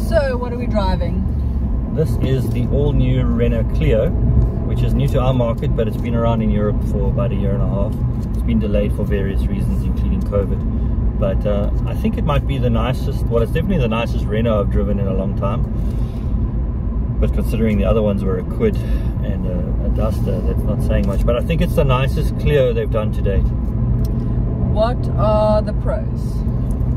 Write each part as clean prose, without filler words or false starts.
So, what are we driving? This is the all-new Renault Clio, which is new to our market, but it's been around in Europe for about a year and a half. It's been delayed for various reasons, including COVID. But I think it might be the nicest, well, it's definitely the nicest Renault I've driven in a long time. But considering the other ones were a Quid and a Duster, that's not saying much. But I think it's the nicest Clio they've done to date. What are the pros?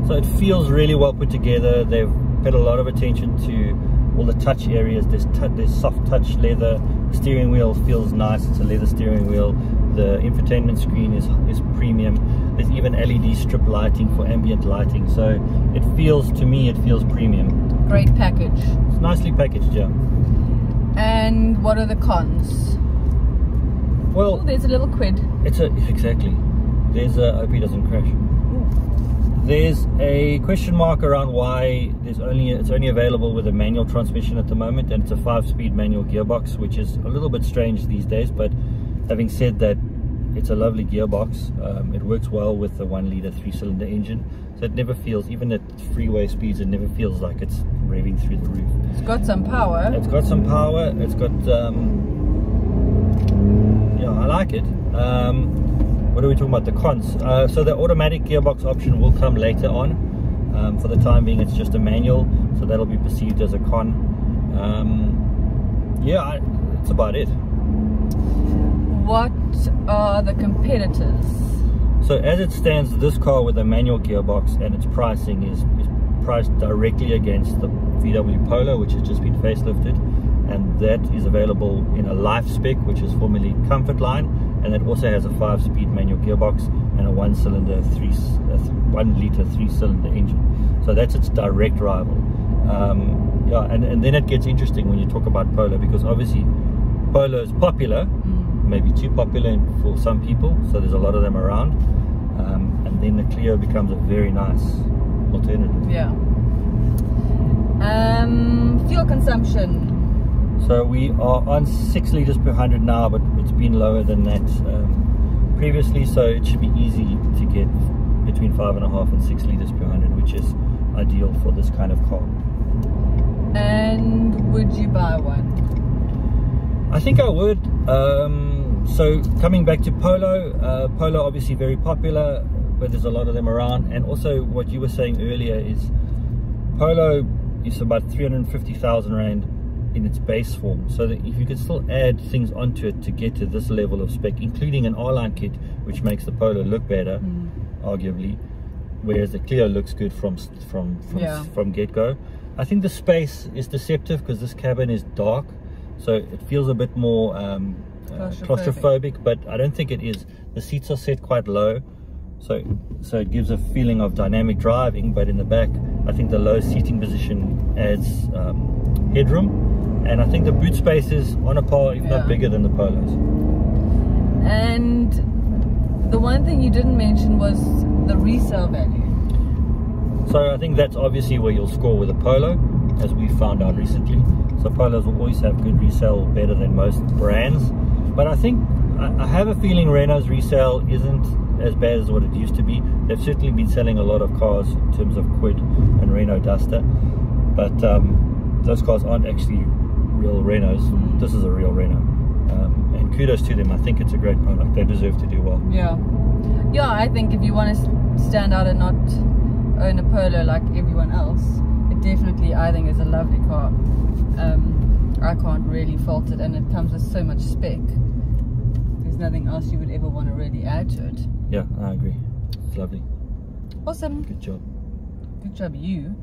So it feels really well put together. They've paid a lot of attention to all the touch areas. There's soft touch leather. The steering wheel feels nice. It's a leather steering wheel. The infotainment screen is premium. There's even LED strip lighting for ambient lighting. So it feels, to me, it feels premium. Great package. It's nicely packaged, yeah. And what are the cons? Well, oh, there's a little Quid. Exactly. There's a, I hope he doesn't crash. Ooh. There's a question mark around why it's only available with a manual transmission at the moment, and it's a 5-speed manual gearbox, which is a little bit strange these days. But having said that, it's a lovely gearbox. It works well with the 1-liter 3-cylinder engine, so it never feels, even at freeway speeds, it never feels like it's revving through the roof. It's got some power. It's got some power. It's got yeah, I like it. What are we talking about? The cons. So the automatic gearbox option will come later on. For the time being, it's just a manual, so that'll be perceived as a con. Yeah, that's about it. What are the competitors? So as it stands, this car with a manual gearbox and its pricing is priced directly against the VW Polo, which has just been facelifted, and that is available in a life spec, which is formerly Comfort Line, and it also has a 5-speed manual gearbox and a 1-liter 3-cylinder engine. So that's its direct rival. Yeah, and then it gets interesting when you talk about Polo, because obviously Polo is popular, maybe too popular for some people, so there's a lot of them around, and then the Clio becomes a very nice alternative. Yeah. Fuel consumption. So we are on 6 liters per 100 now, but it's been lower than that previously, so it should be easy to get between 5.5 and 6 liters per 100, which is ideal for this kind of car. And would you buy one? I think I would. So coming back to Polo, Polo obviously very popular, but there's a lot of them around. And also what you were saying earlier is Polo is about 350,000 Rand in its base form, so that if you could still add things onto it to get to this level of spec, including an R-Line kit, which makes the Polo look better, arguably, whereas the Clio looks good from get-go. I think the space is deceptive because this cabin is dark, so it feels a bit more claustrophobic, but I don't think it is. The seats are set quite low, so it gives a feeling of dynamic driving, but in the back I think the low seating position adds headroom, and I think the boot space is on a par, if not bigger than the Polos. And the one thing you didn't mention was the resale value. So I think that's obviously where you'll score with a Polo, as we found out recently. So Polos will always have good resale, better than most brands. But I think, I have a feeling Renault's resale isn't as bad as what it used to be. They've certainly been selling a lot of cars in terms of Quid and Renault Duster, but those cars aren't actually real Renaults. This is a real Renault, and kudos to them. I think it's a great product. They deserve to do well. Yeah, I think if you want to stand out and not own a Polo like everyone else, it definitely, I think, is a lovely car. I can't really fault it, and it comes with so much spec. There's nothing else you would ever want to really add to it. Yeah, I agree. It's lovely. Awesome. Good job. Good job, you.